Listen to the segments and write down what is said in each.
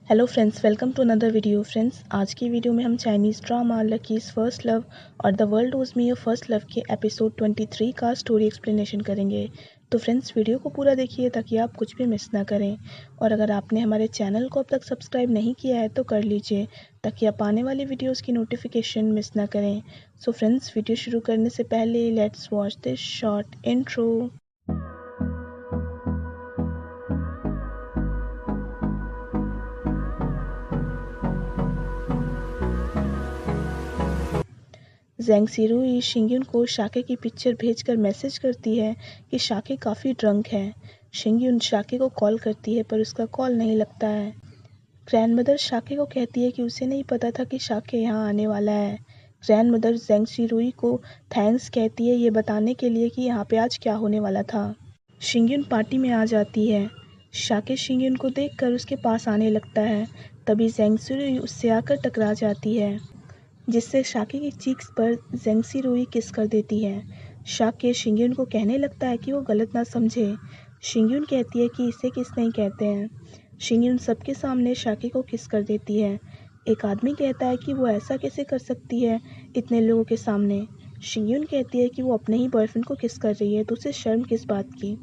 Hello friends, welcome to another video. Friends, आज की video में हम Chinese drama Lucky's first love और the world was me your first love के episode 23 का स्टोरी एक्सप्लेनेशन करेंगे। तो फ्रेंड्स, वीडियो को पूरा देखिए ताकि आप कुछ भी मिस ना करें। और अगर आपने हमारे चैनल को अब तक सब्सक्राइब नहीं किया है तो कर लीजिए ताकि आप आने वाली वीडियोज़ की नोटिफिकेशन मिस ना करें। सो फ्रेंड्स, वीडियो शुरू करने से पहले let's watch this short intro. Zeng Sirui Xingyun को शाके की पिक्चर भेजकर मैसेज करती है कि शाके काफ़ी ड्रंक है। शिंगयुन शाके को कॉल करती है पर उसका कॉल नहीं लगता है। ग्रैंडमदर शाके को कहती है कि उसे नहीं पता था कि शाके यहाँ आने वाला है। ग्रैंडमदर ज़ेंग सिरुई को थैंक्स कहती है ये बताने के लिए कि यहाँ पे आज क्या होने वाला था। शिंगयुन पार्टी में आ जाती है। शाके शिंगयुन को देखकर उसके पास आने लगता है। तभी ज़ेंग सिरुई उससे आकर टकरा जाती है जिससे शाके की चीक्स पर ज़ेंग सिरुई किस कर देती है। शाके शिंगयुन को कहने लगता है कि वो गलत ना समझे। शिंगयुन कहती है कि इसे किस नहीं कहते हैं। शिंगयुन सबके सामने शाके को किस कर देती है। एक आदमी कहता है कि वो ऐसा कैसे कर सकती है इतने लोगों के सामने। शिंगयुन कहती है कि वो अपने ही बॉयफ्रेंड को किस कर रही है तो उसे शर्म किस बात की।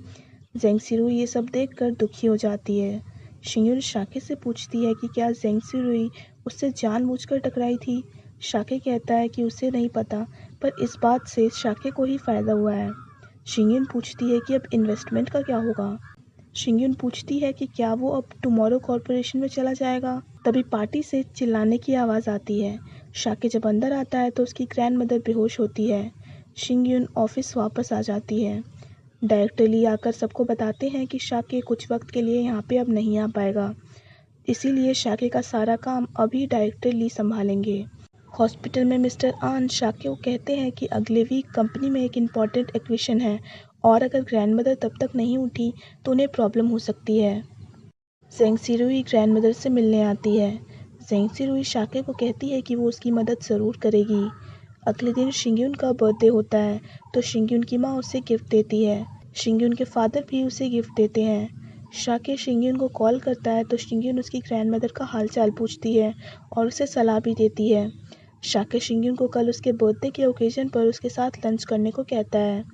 ज़ेंग सिरुई ये सब देखकर दुखी हो जाती है। शिंगयुन शाके से पूछती है कि क्या ज़ेंग सिरुई उससे जानबूझकर टकराई थी। शाके कहता है कि उसे नहीं पता पर इस बात से शाके को ही फ़ायदा हुआ है। शिंगयुन पूछती है कि अब इन्वेस्टमेंट का क्या होगा। शिंगयुन पूछती है कि क्या वो अब टुमारो कॉर्पोरेशन में चला जाएगा। तभी पार्टी से चिल्लाने की आवाज़ आती है। शाके जब अंदर आता है तो उसकी ग्रैंडमदर बेहोश होती है। शिंगयुन ऑफिस वापस आ जाती है। डायरेक्टर ली आकर सबको बताते हैं कि शाके कुछ वक्त के लिए यहाँ पे अब नहीं आ पाएगा, इसीलिए शाके का सारा काम अभी डायरेक्टर ली संभालेंगे। हॉस्पिटल में मिस्टर आन शाके को कहते हैं कि अगले वीक कंपनी में एक इम्पॉर्टेंट एक्विजिशन है और अगर ग्रैंडमदर तब तक नहीं उठी तो उन्हें प्रॉब्लम हो सकती है। ज़ेंग सिरुई ग्रैंडमदर से मिलने आती है। ज़ेंग सिरुई शाके को कहती है कि वो उसकी मदद ज़रूर करेगी। अगले दिन शिंगयुन का बर्थडे होता है तो शिंगयुन की माँ उसे गिफ्ट देती है। शिंगयुन के फादर भी उसे गिफ्ट देते हैं। शाके शिंगयुन को कॉल करता है तो शिंगयुन उसकी ग्रैंडमदर का हालचाल पूछती है और उसे सलाह भी देती है। शाके शिंगयुन को कल उसके बर्थडे के ओकेजन पर उसके साथ लंच करने को कहता है।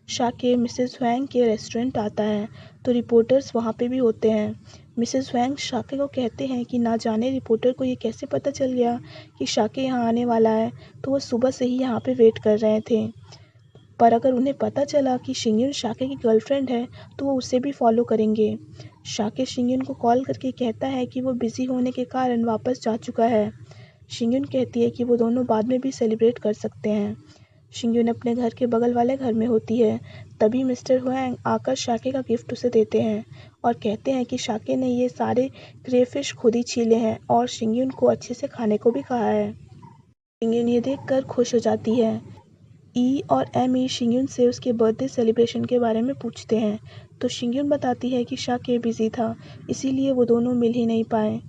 शाके मिसेस हुआंग के रेस्टोरेंट आता है तो रिपोर्टर्स वहाँ पे भी होते हैं। मिसेस हुआंग शाके को कहते हैं कि ना जाने रिपोर्टर को ये कैसे पता चल गया कि शाके यहाँ आने वाला है, तो वो सुबह से ही यहाँ पे वेट कर रहे थे। पर अगर उन्हें पता चला कि शिंगयुन शाके की गर्लफ्रेंड है तो वो उसे भी फॉलो करेंगे। शाके शिंगयुन को कॉल करके कहता है कि वो बिज़ी होने के कारण वापस जा चुका है। शिंगयुन कहती है कि वो दोनों बाद में भी सेलिब्रेट कर सकते हैं। शिंगयुन अपने घर के बगल वाले घर में होती है। तभी मिस्टर हुआंग आकर शाके का गिफ्ट उसे देते हैं और कहते हैं कि शाके ने ये सारे क्रेफिश खुद ही छीले हैं और शिंगयुन को अच्छे से खाने को भी कहा है। शिंगयुन ये देखकर खुश हो जाती है। ई और एम ई शिंगयुन से उसके बर्थडे सेलिब्रेशन के बारे में पूछते हैं तो शिंगयुन बताती है कि शाके बिजी था, इसीलिए वो दोनों मिल ही नहीं पाए।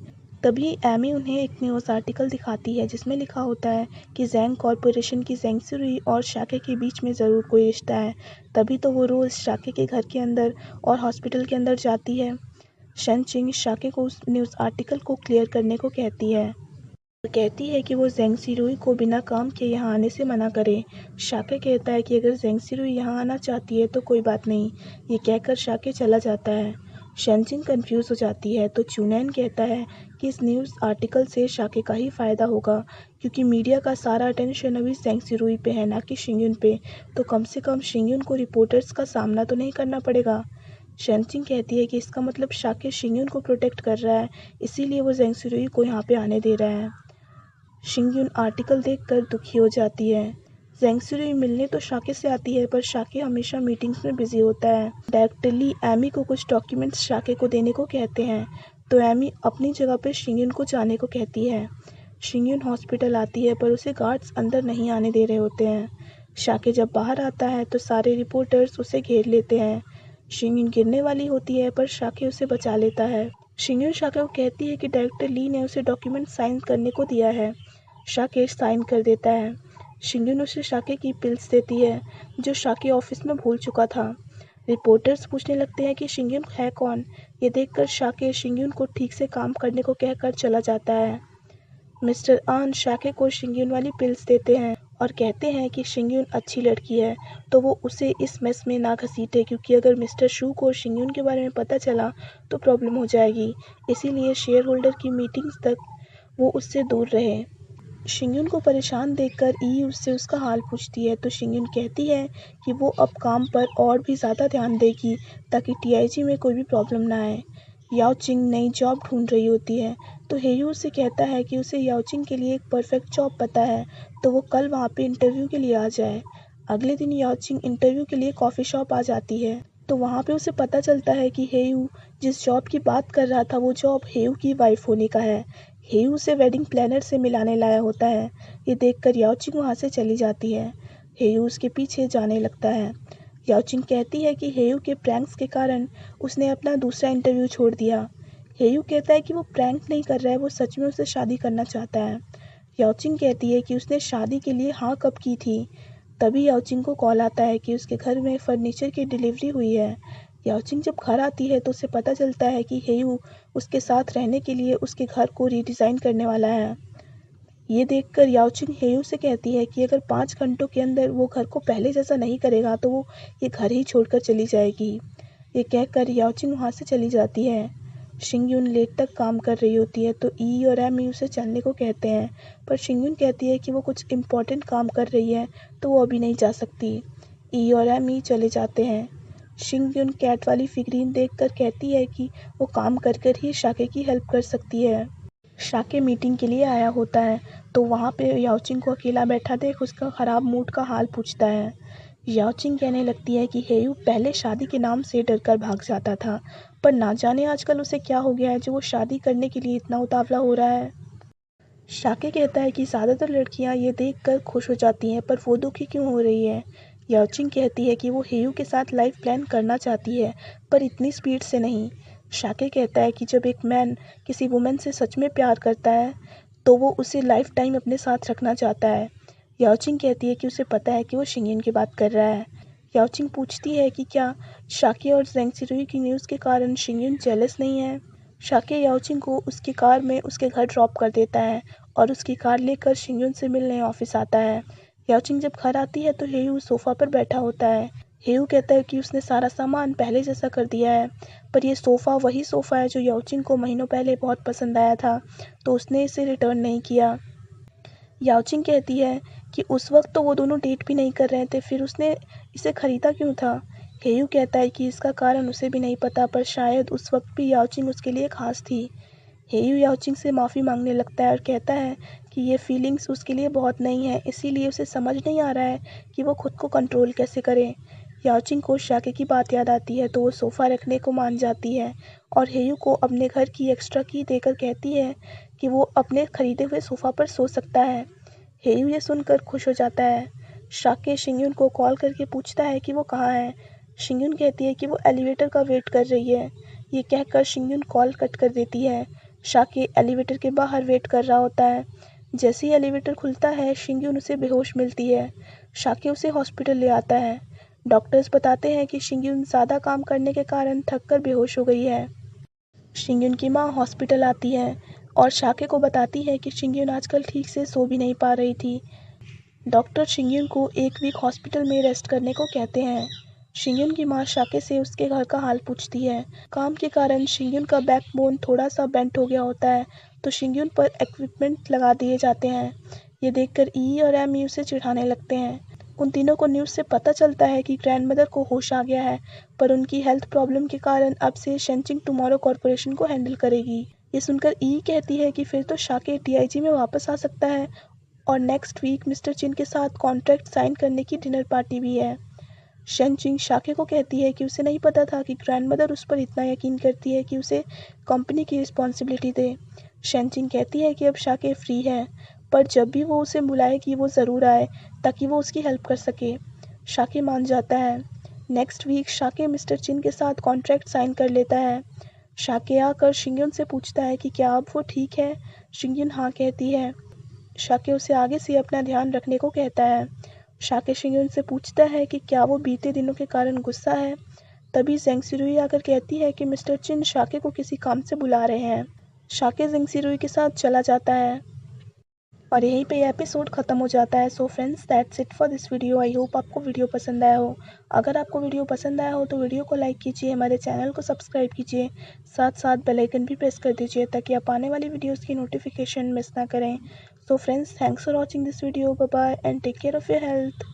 तभी एमी उन्हें एक न्यूज़ आर्टिकल दिखाती है जिसमें लिखा होता है कि ज़ेंग कॉर्पोरेशन की ज़ेंग सिरुई और शाके के बीच में ज़रूर कोई रिश्ता है। तभी तो वो रोज़ शाके के घर के अंदर और हॉस्पिटल के अंदर जाती है। शन चिंग शाके को उस न्यूज़ आर्टिकल को क्लियर करने को कहती है और कहती है कि वो ज़ेंग सिरुई को बिना काम के यहाँ आने से मना करे। शाके कहता है कि अगर ज़ेंग सिरुई यहाँ आना चाहती है तो कोई बात नहीं। ये कहकर शाके चला जाता है। शेनचिन कंफ्यूज हो जाती है तो चुनैन कहता है कि इस न्यूज़ आर्टिकल से शाके का ही फ़ायदा होगा क्योंकि मीडिया का सारा अटेंशन अभी ज़ेंग सिरुई पे है, ना कि शिंगयुन पे, तो कम से कम शिंगयुन को रिपोर्टर्स का सामना तो नहीं करना पड़ेगा। शेनचिन कहती है कि इसका मतलब शाके शिंगयुन को प्रोटेक्ट कर रहा है, इसीलिए वो ज़ेंग सिरुई को यहाँ पे आने दे रहा है। शिंगयुन आर्टिकल देखकर दुखी हो जाती है। ज़ेंग सिरुई मिलने तो शाके से आती है पर शाके हमेशा मीटिंग्स में बिजी होता है। डायरेक्टर ली एमी को कुछ डॉक्यूमेंट्स शाके को देने को कहते हैं तो एमी अपनी जगह पे शिंगयुन को जाने को कहती है। शिंगयुन हॉस्पिटल आती है पर उसे गार्ड्स अंदर नहीं आने दे रहे होते हैं। शाके जब बाहर आता है तो सारे रिपोर्टर्स उसे घेर लेते हैं। शिंगयुन गिरने वाली होती है पर शाके उसे बचा लेता है। शिंगयुन शाके को कहती है कि डायरेक्टर ली ने उसे डॉक्यूमेंट साइन करने को दिया है। शाके साइन कर देता है। शिंगयुन उसे शाके की पिल्स देती है जो शाके ऑफिस में भूल चुका था। रिपोर्टर्स पूछने लगते हैं कि शिंगयुन है कौन। ये देखकर शाके शिंगयुन को ठीक से काम करने को कहकर चला जाता है। मिस्टर आन शाके को शिंगयुन वाली पिल्स देते हैं और कहते हैं कि शिंगयुन अच्छी लड़की है तो वो उसे इस मेस में ना घसीटे, क्योंकि अगर मिस्टर शू को शिंगयुन के बारे में पता चला तो प्रॉब्लम हो जाएगी। इसीलिए शेयर होल्डर की मीटिंग्स तक वो उससे दूर रहे। शिंगयुन को परेशान देखकर ई उससे उसका हाल पूछती है तो शिंगयुन कहती है कि वो अब काम पर और भी ज़्यादा ध्यान देगी ताकि टीआईजी में कोई भी प्रॉब्लम ना आए। याओचिंग नई जॉब ढूंढ रही होती है तो हेयू उससे कहता है कि उसे याओचिंग के लिए एक परफेक्ट जॉब पता है तो वो कल वहाँ पे इंटरव्यू के लिए आ जाए। अगले दिन याओचिंग इंटरव्यू के लिए कॉफ़ी शॉप आ जाती है तो वहाँ पे उसे पता चलता है कि हेयू जिस जॉब की बात कर रहा था वो जॉब हेयू की वाइफ होने का है। हेयू उसे वेडिंग प्लानर से मिलाने लाया होता है। ये देखकर याओचिंग वहाँ से चली जाती है। हेयू उसके पीछे जाने लगता है। याओचिंग कहती है कि हेयू के प्रैंक्स के कारण उसने अपना दूसरा इंटरव्यू छोड़ दिया। हेयू कहता है कि वो प्रैंक नहीं कर रहा है, वो सच में उससे शादी करना चाहता है। याओचिंग कहती है कि उसने शादी के लिए हाँ कब की थी। तभी याओचिंग को कॉल आता है कि उसके घर में फर्नीचर की डिलीवरी हुई है। याओचिंग जब घर आती है तो उसे पता चलता है कि हेयू उसके साथ रहने के लिए उसके घर को रीडिज़ाइन करने वाला है। ये देखकर याओचिंग हेयू से कहती है कि अगर 5 घंटों के अंदर वो घर को पहले जैसा नहीं करेगा तो वो ये घर ही छोड़कर चली जाएगी। ये कहकर याओचिंग वहाँ से चली जाती है। शिंगयुन लेट तक काम कर रही होती है तो ई और एमी उसे चलने को कहते हैं, पर शिंगयुन कहती है कि वो कुछ इम्पोर्टेंट काम कर रही है तो वो अभी नहीं जा सकती। ई और एमी चले जाते हैं। शिंगयुन कैट वाली फिगरीन देखकर कहती है कि वो काम कर कर ही शाके की हेल्प कर सकती है। शाके मीटिंग के लिए आया होता है तो वहाँ पे याओचिंग को अकेला बैठा देख उसका ख़राब मूड का हाल पूछता है। याओचिंग कहने लगती है कि हेयू पहले शादी के नाम से डरकर भाग जाता था, पर ना जाने आजकल उसे क्या हो गया है जो वो शादी करने के लिए इतना उतावला हो रहा है। शाके कहता है कि ज़्यादातर लड़कियां ये देखकर खुश हो जाती हैं, पर वो दुखी क्यों हो रही है। याओचिंग कहती है कि वो हेयू के साथ लाइफ प्लान करना चाहती है, पर इतनी स्पीड से नहीं। शाके कहता है कि जब एक मैन किसी वुमेन से सच में प्यार करता है तो वो उसे लाइफ टाइम अपने साथ रखना चाहता है। याओचिंग कहती है कि उसे पता है कि वो शिंगयुन की बात कर रहा है। याओचिंग पूछती है कि क्या शाके और ज़ेंग सिरुई की न्यूज़ के कारण शिंगयुन जेलस नहीं है। शाके याओचिंग को उसकी कार में उसके घर ड्रॉप कर देता है और उसकी कार लेकर शिंगयुन से मिलने ऑफिस आता है। याओचिंग जब घर आती है तो हेयू सोफ़ा पर बैठा होता है। हेयू कहता है कि उसने सारा सामान पहले जैसा कर दिया है, पर ये सोफ़ा वही सोफ़ा है जो याओचिंग को महीनों पहले बहुत पसंद आया था, तो उसने इसे रिटर्न नहीं किया। याओचिंग कहती है कि उस वक्त तो वो दोनों डेट भी नहीं कर रहे थे, फिर उसने इसे खरीदा क्यों था। हेयू कहता है कि इसका कारण उसे भी नहीं पता, पर शायद उस वक्त भी याओचिंग उसके लिए खास थी। हेयू याओचिंग से माफ़ी मांगने लगता है और कहता है कि ये फीलिंग्स उसके लिए बहुत नई हैं, इसीलिए उसे समझ नहीं आ रहा है कि वो खुद को कंट्रोल कैसे करे। याओचिंग को शाके की बात याद आती है तो वो सोफ़ा रखने को मान जाती है और हेयू को अपने घर की एक्स्ट्रा की देकर कहती है कि वो अपने खरीदे हुए सोफ़ा पर सो सकता है। हेयू ये सुनकर खुश हो जाता है। शाके शिंगयुन को कॉल करके पूछता है कि वो कहाँ है। शिंगयुन कहती है कि वो एलिवेटर का वेट कर रही है। ये कहकर शिंगयुन कॉल कट कर देती है। शाके एलिवेटर के बाहर वेट कर रहा होता है। जैसे ही एलिवेटर खुलता है शिंगयुन उसे बेहोश मिलती है। शाके उसे हॉस्पिटल ले आता है। डॉक्टर्स बताते हैं कि शिंगयुन ज़्यादा काम करने के कारण थक कर बेहोश हो गई है। शिंगयुन की माँ हॉस्पिटल आती है और शाके को बताती है कि शिंगयुन आजकल ठीक से सो भी नहीं पा रही थी। डॉक्टर शिंगयुन को 1 वीक हॉस्पिटल में रेस्ट करने को कहते हैं। शिंगयुन की माँ शाके से उसके घर का हाल पूछती है। काम के कारण शिंगयुन का बैकबोन थोड़ा सा बेंट हो गया होता है तो शिंगयुन पर इक्विपमेंट लगा दिए जाते हैं। ये देखकर ई और एमी उसे चिढ़ाने लगते हैं। उन तीनों को न्यूज़ से पता चलता है कि ग्रैंडमदर को होश आ गया है, पर उनकी हेल्थ प्रॉब्लम के कारण अब से शेंचिंग टुमारो कॉर्पोरेशन को हैंडल करेगी। ये सुनकर ई कहती है कि फिर तो शाके टीआईजी में वापस आ सकता है और नेक्स्ट वीक मिस्टर चिन के साथ कॉन्ट्रैक्ट साइन करने की डिनर पार्टी भी है। शेंचिंग शाके को कहती है कि उसे नहीं पता था कि ग्रैंडमदर उस पर इतना यकीन करती है कि उसे कंपनी की रिस्पॉन्सिबिलिटी दे। शेंचिंग कहती है कि अब शाके फ्री है, पर जब भी वो उसे बुलाएगी वो ज़रूर आए ताकि वो उसकी हेल्प कर सके। शाके मान जाता है। नेक्स्ट वीक शाके मिस्टर चिन के साथ कॉन्ट्रैक्ट साइन कर लेता है। शाके आकर शिंगयुन से पूछता है कि क्या अब वो ठीक है। शिंगयुन हाँ कहती है। शाके उसे आगे से अपना ध्यान रखने को कहता है। शाके शिंगयुन से पूछता है कि क्या वो बीते दिनों के कारण गुस्सा है। तभी जेंग सिरुई आकर कहती है कि मिस्टर चिन शाके को किसी काम से बुला रहे हैं। शाके जेंग सिरुई के साथ चला जाता है और यहीं पे एपिसोड ख़त्म हो जाता है। So friends, that's it for this video. I hope आपको वीडियो पसंद आया हो। अगर आपको वीडियो पसंद आया हो तो वीडियो को लाइक कीजिए, हमारे चैनल को सब्सक्राइब कीजिए, साथ साथ बेल आइकन भी प्रेस कर दीजिए ताकि आप आने वाली वीडियोज़ की नोटिफिकेशन मिस ना करें। So friends, thanks for watching this video. Bye bye and take care of your health.